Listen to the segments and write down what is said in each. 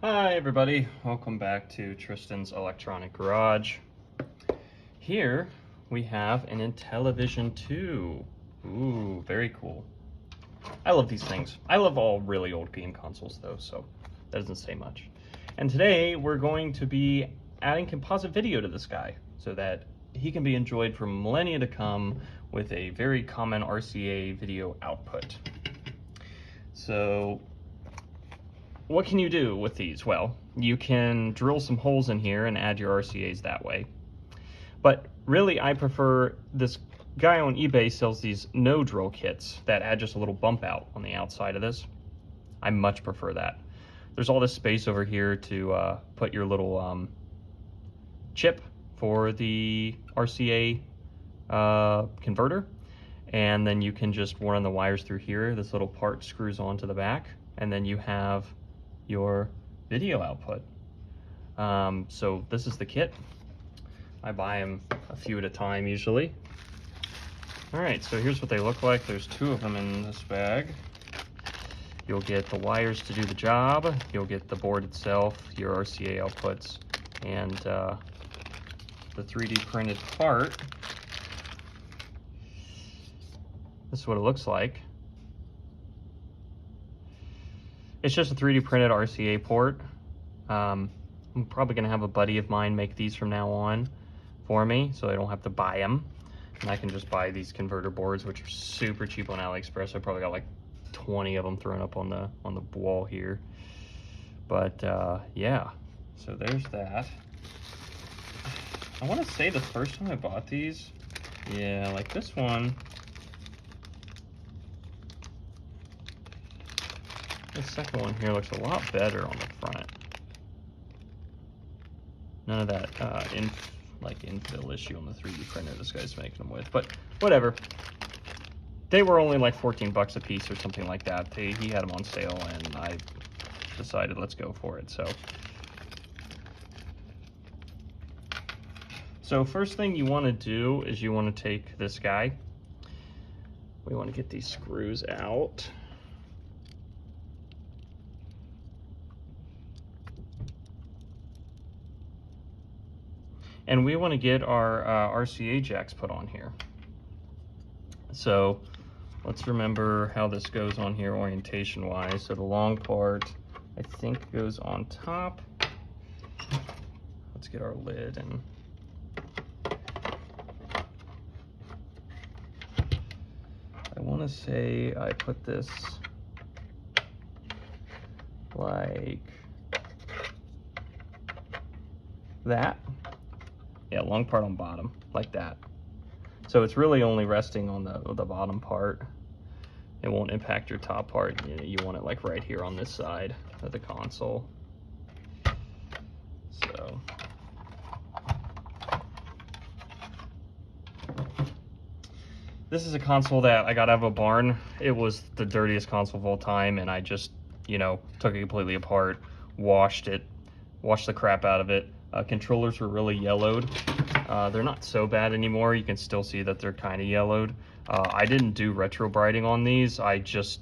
Hi everybody, welcome back to Tristan's Electronic Garage. Here we have an Intellivision II. Ooh, very cool. I love these things. I love all really old game consoles though, so that doesn't say much. And today we're going to be adding composite video to this guy so that he can be enjoyed for millennia to come with a very common RCA video output. So what can you do with these? Well, you can drill some holes in here and add your RCAs that way. But really, I prefer, this guy on eBay sells these no drill kits that add just a little bump out on the outside of this. I much prefer that. There's all this space over here to put your little chip for the RCA converter. And then you can just run the wires through here. This little part screws onto the back, and then you have your video output. So this is the kit. I buy them a few at a time usually. All right, so here's what they look like. There's two of them in this bag. You'll get the wires to do the job. You'll get the board itself, your RCA outputs, and the 3D printed part. This is what it looks like. It's just a 3D printed RCA port. I'm probably gonna have a buddy of mine make these from now on for me, so I don't have to buy them. And I can just buy these converter boards, which are super cheap on AliExpress. I probably got like 20 of them thrown up on the wall here. But yeah, so there's that. I want to say the first time I bought these, yeah, like this one. The second one here looks a lot better on the front. None of that infill issue on the 3D printer this guy's making them with, but whatever. They were only like 14 bucks a piece or something like that. He had them on sale and I decided let's go for it. So first thing you want to do is you want to take this guy. We want to get these screws out. And we want to get our RCA jacks put on here. So let's remember how this goes on here orientation wise. So the long part, I think, goes on top. Let's get our lid and I want to say I put this like that. Yeah, long part on bottom, like that. So it's really only resting on the bottom part. It won't impact your top part. You want it like right here on this side of the console. So this is a console that I got out of a barn. It was the dirtiest console of all time, and I just, took it completely apart, washed the crap out of it. Controllers were really yellowed. They're not so bad anymore. You can still see that they're kind of yellowed. I didn't do retro brighting on these. I just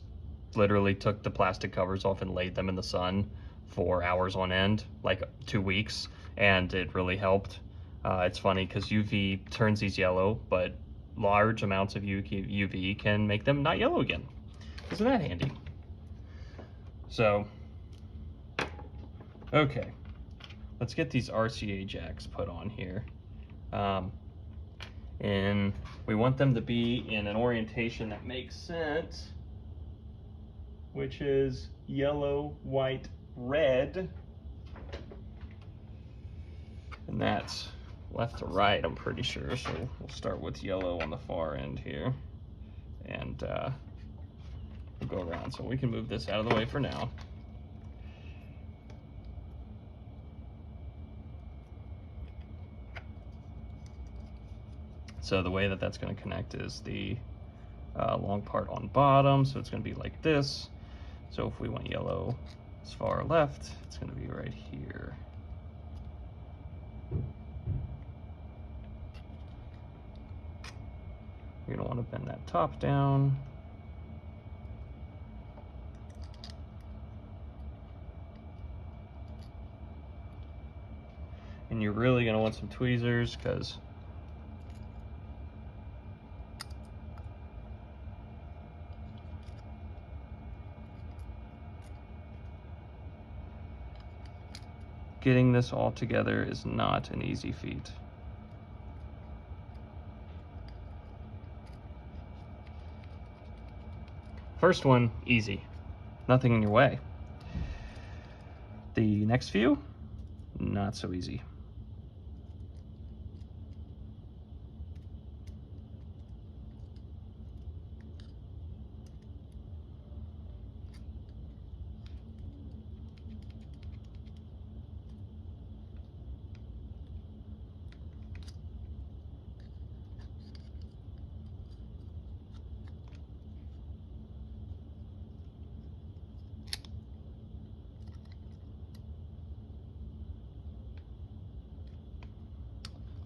literally took the plastic covers off and laid them in the sun for hours on end, like 2 weeks, and it really helped. It's funny because UV turns these yellow, but large amounts of UV can make them not yellow again. Isn't that handy? So, okay. Let's get these RCA jacks put on here. And we want them to be in an orientation that makes sense, which is yellow, white, red. And that's left to right, I'm pretty sure. So we'll start with yellow on the far end here. And we'll go around. So we can move this out of the way for now. So the way that that's going to connect is the long part on bottom. So it's going to be like this. So if we want yellow as far left, it's going to be right here. You're going to want to bend that top down. And you're really gonna want some tweezers because getting this all together is not an easy feat. First one, easy. Nothing in your way. The next few, not so easy.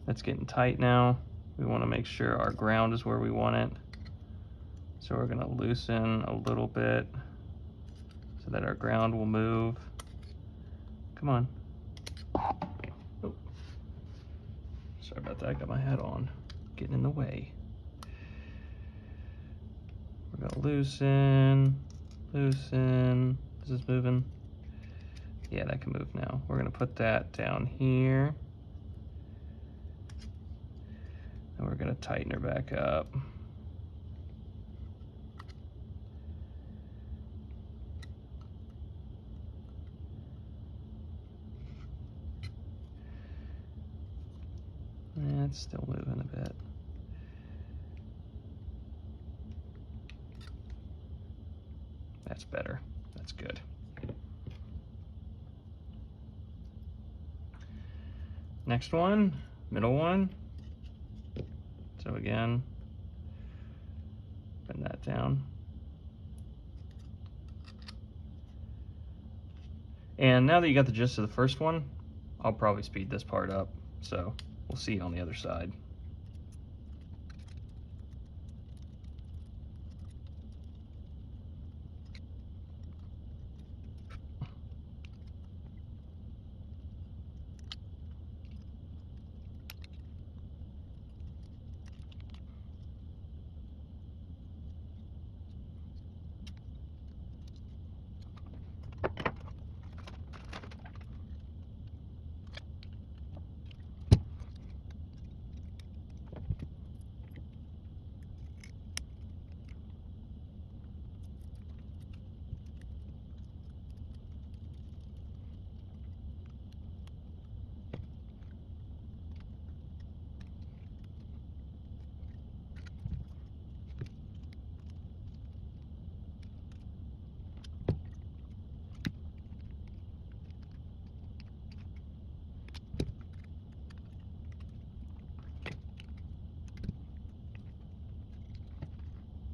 It's getting tight now. We want to make sure our ground is where we want it. So we're going to loosen a little bit so that our ground will move. Come on. Oh. Sorry about that, I got my hat on. Getting in the way. We're going to loosen, loosen. Is this moving? Yeah, that can move now. We're going to put that down here. And we're going to tighten her back up. And it's still moving a bit. That's better. That's good. Next one, middle one. So again, bend that down. And now that you got the gist of the first one, I'll probably speed this part up. So we'll see you on the other side.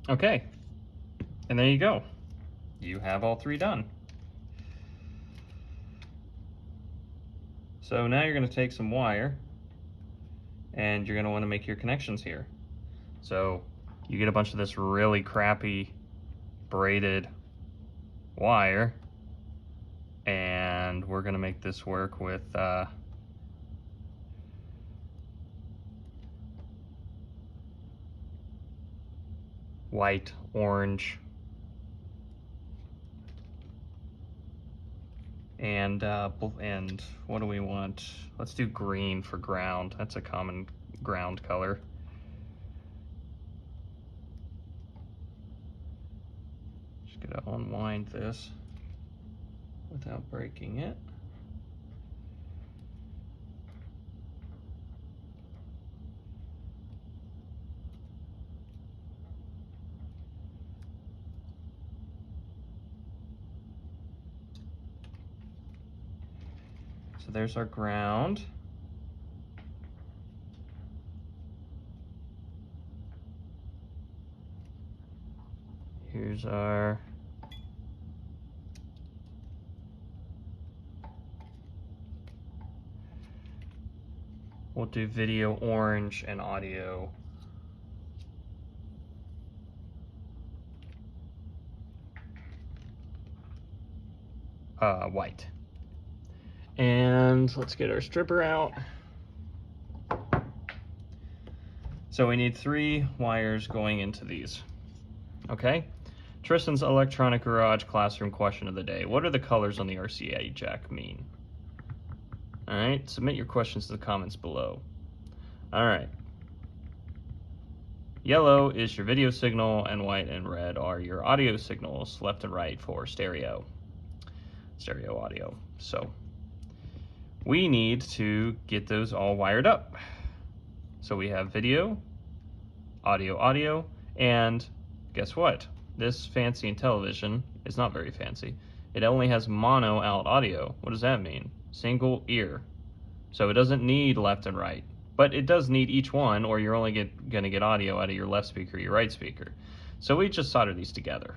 Okay, and there you go. You have all three done. So now you're going to take some wire and you're going to want to make your connections here. So you get a bunch of this really crappy braided wire, and we're going to make this work with white, orange, and what do we want? Let's do green for ground. That's a common ground color. Just gonna unwind this without breaking it. So there's our ground. Here's our we'll do video orange and audio white. And let's get our stripper out. So we need 3 wires going into these. Okay? Tristan's Electronic Garage classroom question of the day. What do the colors on the RCA jack mean? Alright, submit your questions to the comments below. Alright. Yellow is your video signal, and white and red are your audio signals, left and right for stereo audio. So we need to get those all wired up. So we have video, audio, and guess what? This fancy Intellivision is not very fancy. It only has mono out audio. What does that mean? Single ear. So it doesn't need left and right, but it does need each one, or you're only gonna get audio out of your left speaker, your right speaker. So we just solder these together.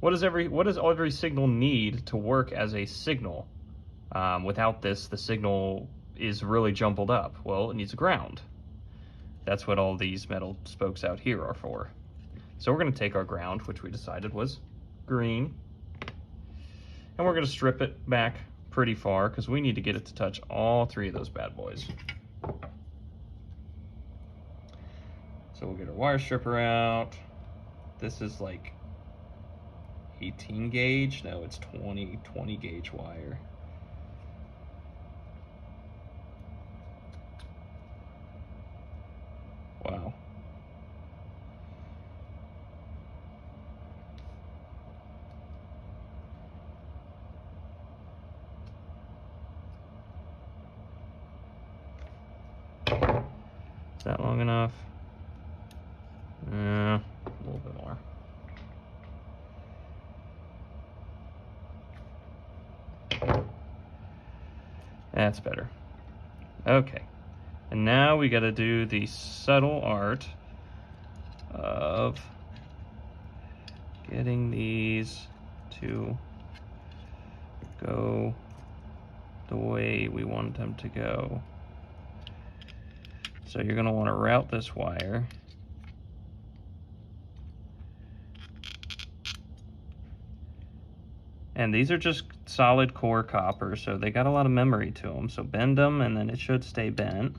What does every signal need to work as a signal? Without this, the signal is really jumbled up. Well, it needs a ground. That's what all these metal spokes out here are for. So we're going to take our ground, which we decided was green, and we're going to strip it back pretty far because we need to get it to touch all 3 of those bad boys. So we'll get our wire stripper out. This is like 18 gauge. No, it's 20 gauge wire. Wow. Is that long enough? A little bit more. That's better. Okay. And now we got to do the subtle art of getting these to go the way we want them to go. So you're going to want to route this wire. And these are just solid core copper, so they got a lot of memory to them. So bend them, and then it should stay bent.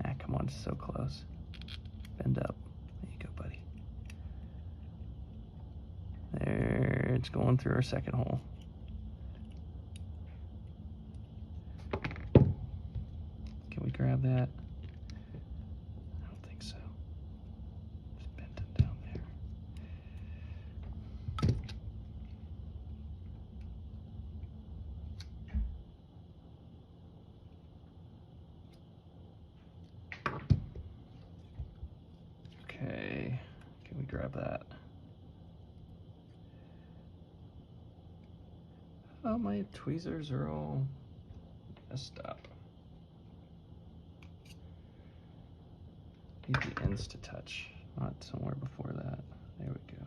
Ah, come on, it's so close. Bend up. There you go, buddy. There, it's going through our second hole. Can we grab that? I don't think so. Just bend it down there. Okay, can we grab that? Oh, my tweezers are all messed up. Need the ends to touch, not somewhere before that. There we go.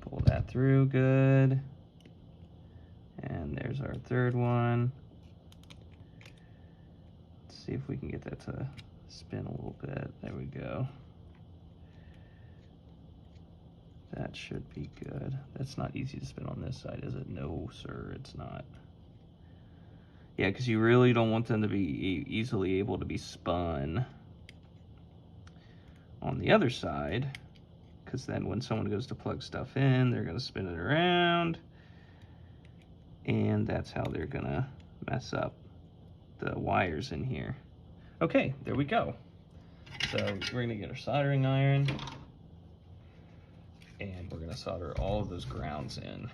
Pull that through good. And there's our third one. Let's see if we can get that to spin a little bit. There we go. That should be good. That's not easy to spin on this side, is it? No, sir, it's not. Yeah, because you really don't want them to be easily able to be spun on the other side, because then when someone goes to plug stuff in, they're going to spin it around, and that's how they're going to mess up the wires in here. Okay, there we go. So we're going to get our soldering iron, and we're going to solder all of those grounds in.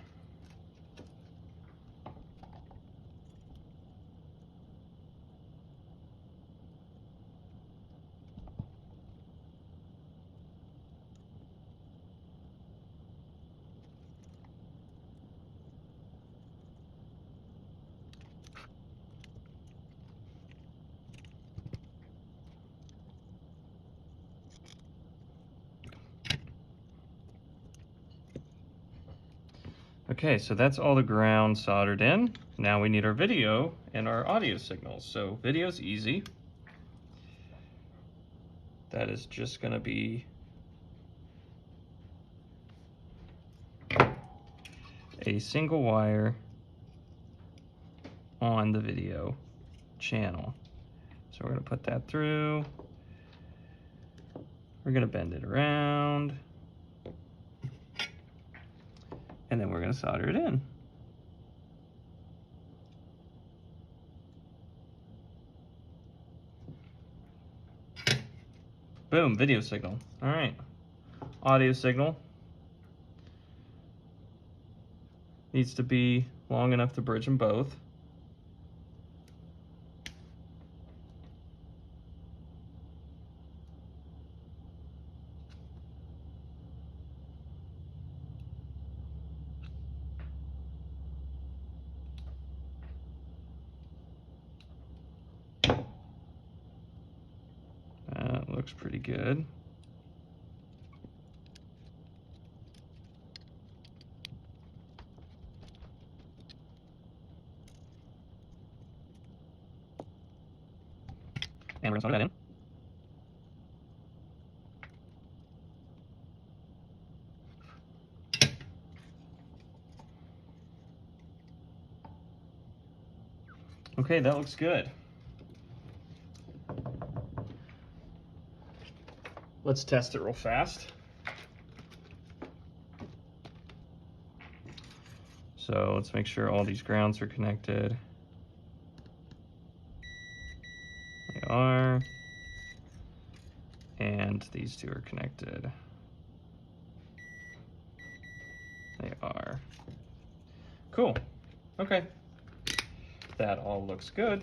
Okay, so that's all the ground soldered in. Now we need our video and our audio signals. So video's easy. That is just gonna be a single wire on the video channel. So we're gonna put that through. We're gonna bend it around. And then we're gonna solder it in. Boom, video signal. All right, audio signal. Needs to be long enough to bridge them both. That looks pretty good. And we're gonna solder that in. Okay, that looks good. Let's test it real fast. So let's make sure all these grounds are connected. They are. And these two are connected. They are. Cool. Okay. That all looks good.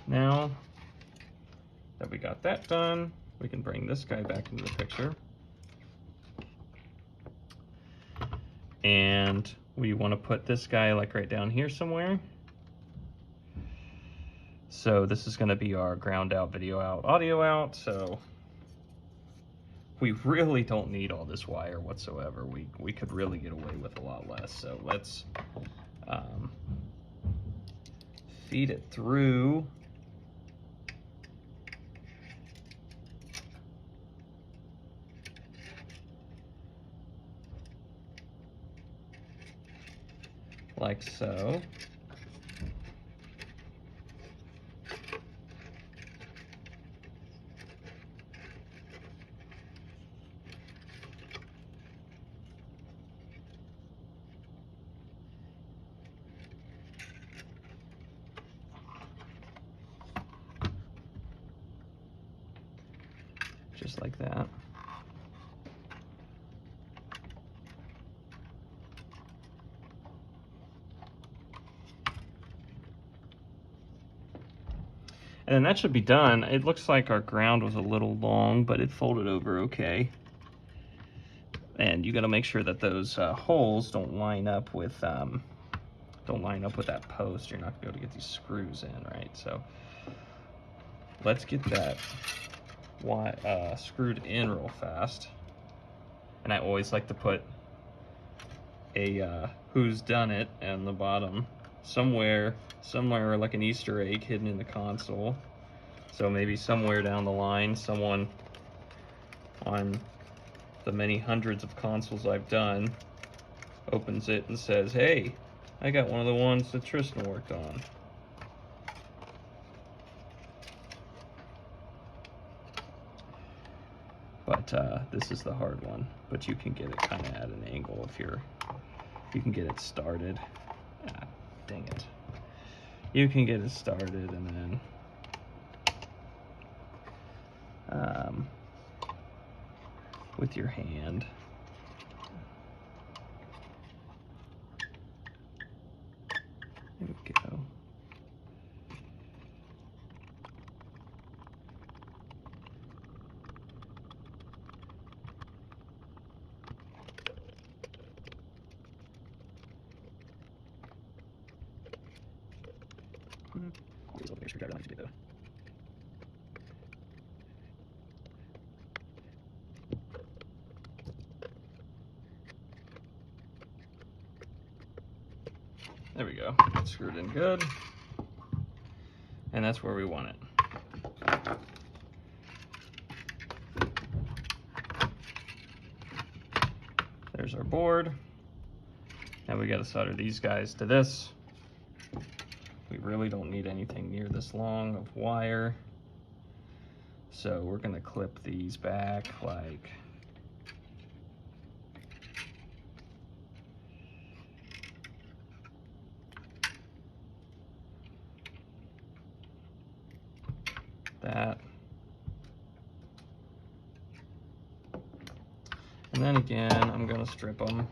Now that we got that done, we can bring this guy back into the picture. And we want to put this guy like right down here somewhere. So this is going to be our ground out, video out, audio out. So we really don't need all this wire whatsoever. We could really get away with a lot less. So let's feed it through. Like so. Just like that. And then that should be done. It looks like our ground was a little long, but it folded over okay. And you got to make sure that those holes don't line up with that post. You're not gonna be able to get these screws in, right? So let's get that screwed in real fast. And I always like to put a who's done it on the bottom somewhere like an Easter egg hidden in the console. So maybe somewhere down the line, someone on the many hundreds of consoles I've done opens it and says, hey, I got one of the ones that Tristan worked on. But this is the hard one, but you can get it kind of at an angle if you can get it started. Ah, dang it. You can get it started and then with your hand. There we go. That's screwed in good. And that's where we want it. There's our board. Now we got to solder these guys to this. We really don't need anything near this long of wire. So we're going to clip these back like that. And then again, I'm going to strip them.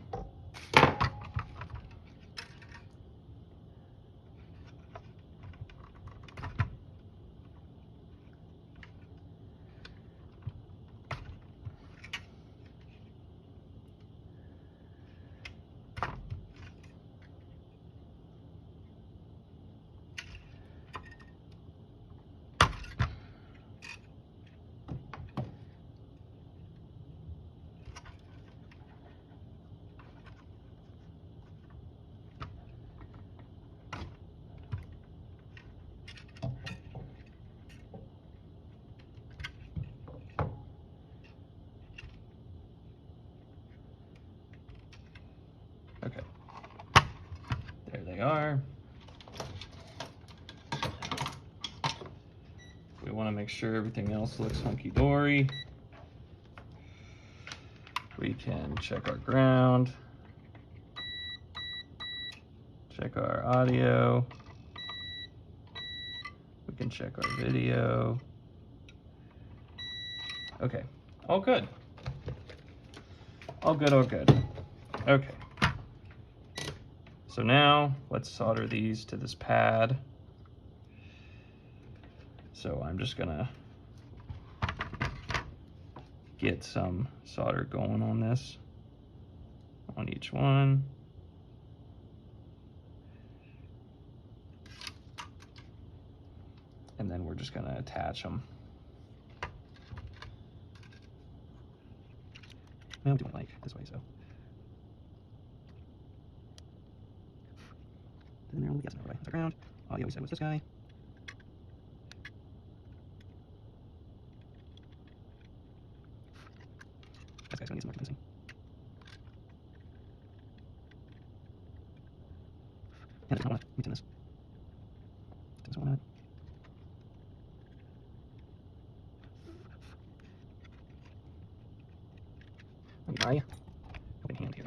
Okay, there they are. We want to make sure everything else looks hunky-dory. We can check our ground, check our audio, we can check our video. Okay, all good. All good, all good. Okay. So now let's solder these to this pad. So I'm just gonna get some solder going on this, on each one. And then we're just gonna attach them. I'm doing it like this way, so. And there, yes, no, right. That's our ground. Audio we said was this guy. This guy's gonna need some more convincing. And I don't want to mix in this. Doesn't want to. My open hand here.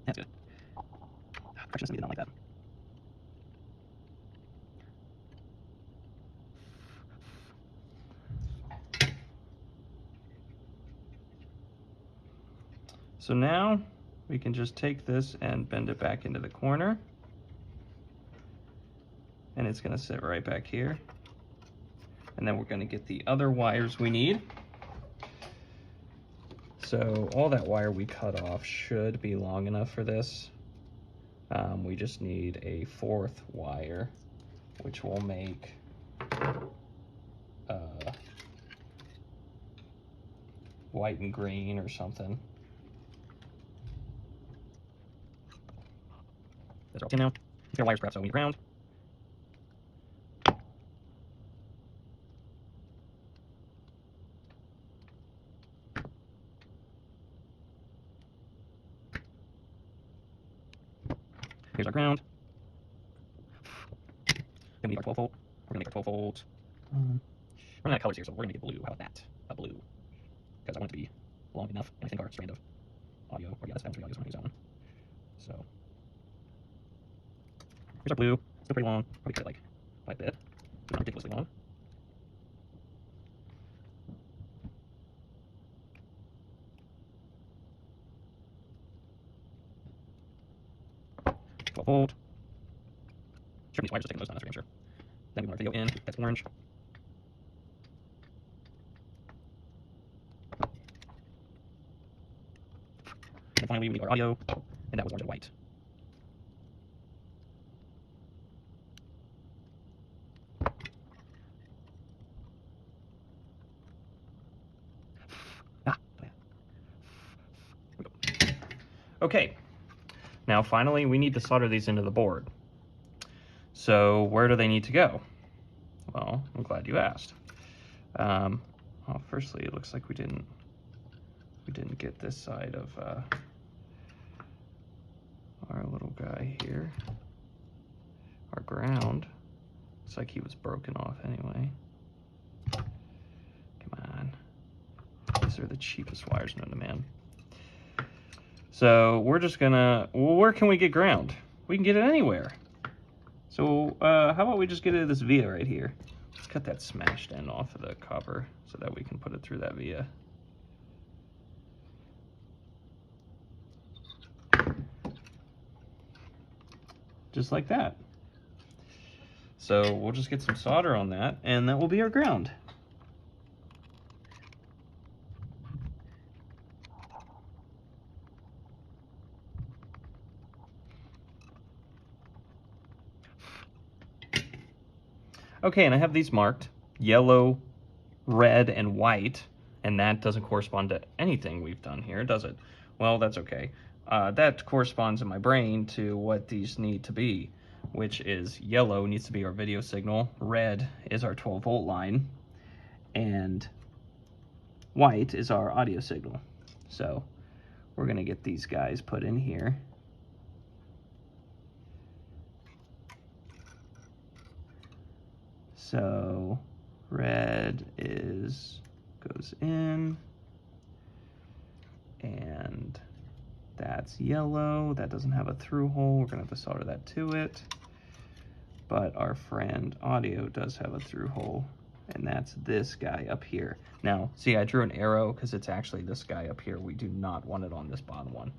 That's good. Freshness needed, not like that. So now we can just take this and bend it back into the corner. And it's gonna sit right back here. And then we're gonna get the other wires we need. So all that wire we cut off should be long enough for this. We just need a 4th wire, which will make white and green or something. Those are all in now. Your wires prepped, so we need ground. Here's our ground. Then we need our 12 volt. We're gonna make our 12 volt. Running out of colors here, so we're gonna get blue. How about that? A blue. Because I want it to be long enough, and I think our strand of audio, or yeah, that's 3 audio, so I'm gonna use that one. So here's our blue. Still pretty long. Probably cut it like by a bit. Not ridiculously long. Volt. Sure, these wires just taking those down, that's for damn sure. Then we want our video in, that's orange. And finally we need our audio, and that was orange and white. Okay, now finally we need to solder these into the board. So where do they need to go? Well, I'm glad you asked. Well, firstly, it looks like we didn't get this side of our little guy here. Our ground. Looks like he was broken off anyway. Come on. These are the cheapest wires known to man. So we're just gonna, well, where can we get ground? We can get it anywhere. So how about we just get it this via right here. Let's cut that smashed end off of the copper so that we can put it through that via. Just like that. So we'll just get some solder on that, and that will be our ground. Okay, and I have these marked yellow, red, and white, and that doesn't correspond to anything we've done here, does it? Well, that's okay. That corresponds in my brain to what these need to be, which is yellow needs to be our video signal, red is our 12-volt line, and white is our audio signal. So we're gonna get these guys put in here. So red goes in, and that's yellow. That doesn't have a through hole. We're gonna have to solder that to it. But our friend audio does have a through hole, and that's this guy up here. Now, see, I drew an arrow because it's actually this guy up here. We do not want it on this bottom one.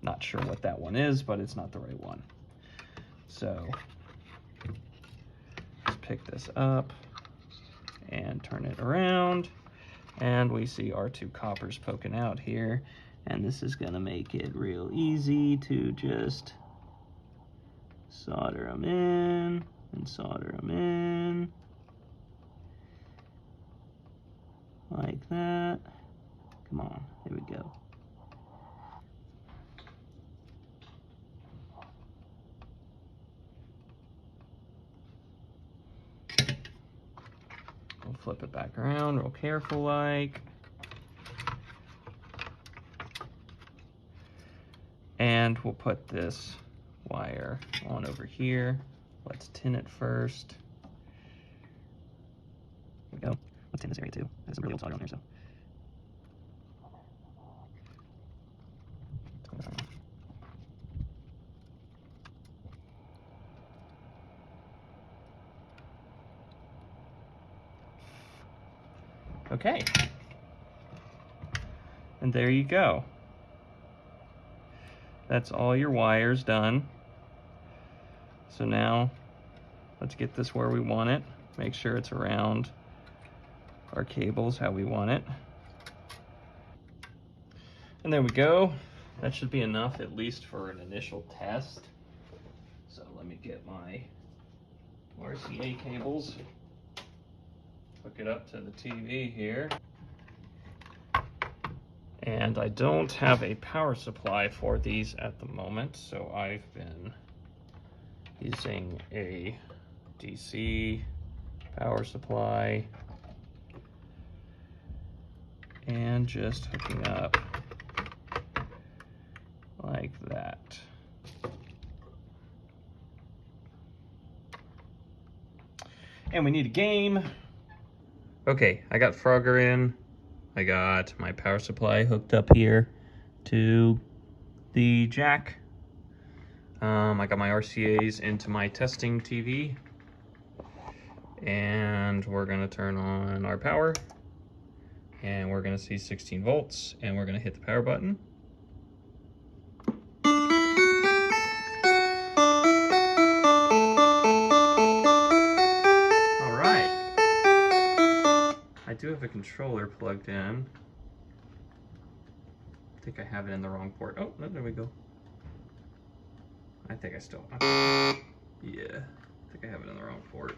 Not sure what that one is, but it's not the right one. So let's pick this up and turn it around, and we see our two coppers poking out here, and this is gonna make it real easy to just solder them in and solder them in like that. Come on, here we go. We'll flip it back around real careful like. And we'll put this wire on over here. Let's tin it first. There we go. Let's tin this area too. There's some really old solder on there, so. Okay. And there you go. That's all your wires done. So now let's get this where we want it. Make sure it's around our cables how we want it. And there we go. That should be enough at least for an initial test. So let me get my RCA cables. Hook it up to the TV here. And I don't have a power supply for these at the moment, so I've been using a DC power supply and just hooking up like that. And we need a game. Okay, I got Frogger in. I got my power supply hooked up here to the jack. I got my RCAs into my testing TV. And we're gonna turn on our power. And we're gonna see 16 volts, and we're gonna hit the power button. All right. I do have a controller plugged in. I think I have it in the wrong port. Oh, no, there we go. I think I still, yeah, I think I have it in the wrong port.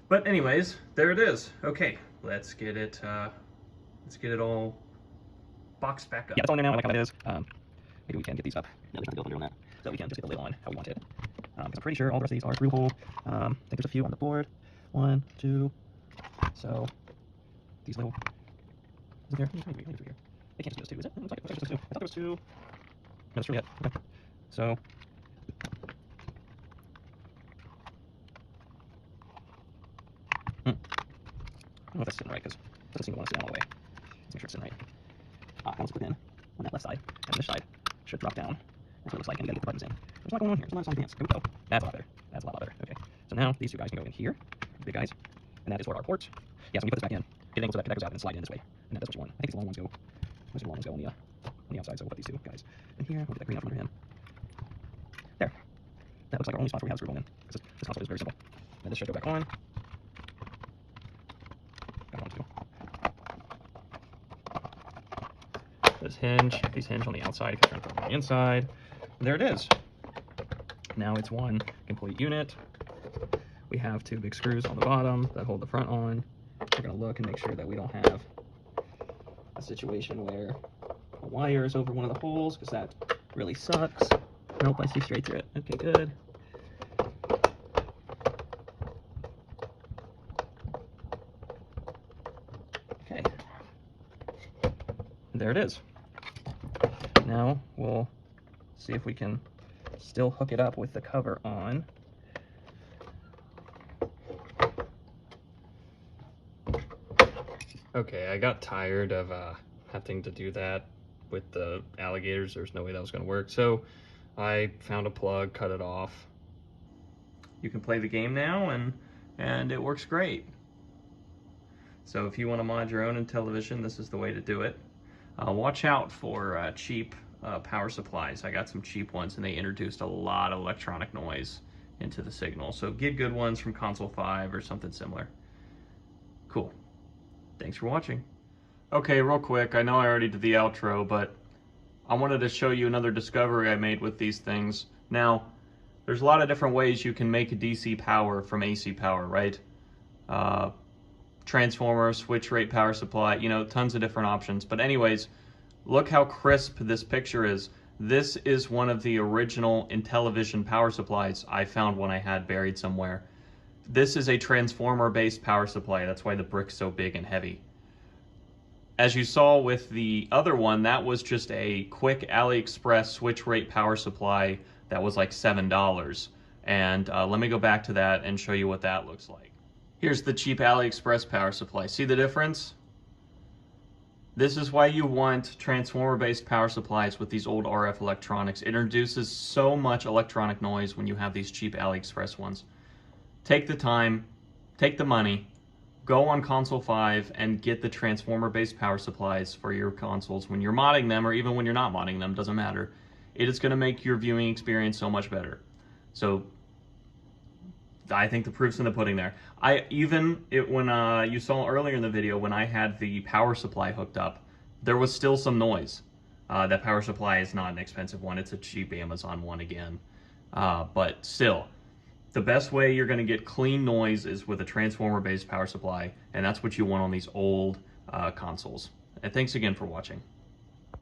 But anyways, there it is. Okay, let's get it Let's get it all boxed back up. Yeah, that's all in there now. I like how that is. Maybe we can get these up. No, there's nothing to do on that. So we can just get the lid on how we want it. Because I'm pretty sure all the rest of these are through hole. I think there's a few on the board. 1, 2. So these little. Is it there? Maybe through here. They can't just do those 2, is it? It looks like it's just 2. I thought there was 2. No, that's true yet. Okay. So. I don't know if that's sitting right because it doesn't seem to want to sit down all the way. Let's make sure it's sitting right. Once put in on that left side, and this side should drop down. That's what it looks like, and you gotta get the buttons in. There's a lot going on here. There's a lot of pants. Here we go. That's a lot better. That's a lot better. Okay. So now these 2 guys can go in here, big guys, and that is for our ports. Yeah, so when you put this back in, get it angle so that connect goes out and slide in this way. And that does what you want. I think these long ones go. Those long ones go on the outside, so we'll put these 2 guys in here. We'll get that green out from under him. There. That looks like our only spot where we have the screw going in. This console is very simple. And this should go back on. Got one, 2. This hinge, these hinge on the outside, if you're trying to put it on the inside. And there it is. Now it's one complete unit. We have 2 big screws on the bottom that hold the front on. We're going to look and make sure that we don't have a situation where a wire is over one of the holes, because that really sucks. Nope, I see straight through it. Okay, good. Okay. There it is. Now we'll see if we can still hook it up with the cover on. Okay, I got tired of having to do that with the alligators. There's no way that was going to work, so I found a plug, cut it off. You can play the game now, and it works great. So if you want to mod your own Intellivision, this is the way to do it. Watch out for cheap power supplies. I got some cheap ones, and they introduced a lot of electronic noise into the signal. So get good ones from Console 5 or something similar. Cool. Thanks for watching. Okay, real quick, I know I already did the outro, but I wanted to show you another discovery I made with these things. Now, there's a lot of different ways you can make DC power from AC power, right? Transformer, switch rate power supply, you know, tons of different options. But anyways, look how crisp this picture is. This is one of the original Intellivision power supplies I found when I had buried somewhere. This is a transformer-based power supply. That's why the brick's so big and heavy. As you saw with the other one, that was just a quick AliExpress switch rate power supply that was like $7. And let me go back to that and show you what that looks like. Here's the cheap AliExpress power supply. See the difference? This is why you want transformer-based power supplies with these old RF electronics. It introduces so much electronic noise when you have these cheap AliExpress ones. Take the time, take the money, go on Console 5 and get the transformer-based power supplies for your consoles when you're modding them, or even when you're not modding them, doesn't matter. It is going to make your viewing experience so much better. So I think the proof's in the pudding there. When you saw earlier in the video, when I had the power supply hooked up, there was still some noise. That power supply is not an expensive one. It's a cheap Amazon one again. But still, the best way you're going to get clean noise is with a transformer-based power supply, and that's what you want on these old consoles. And thanks again for watching.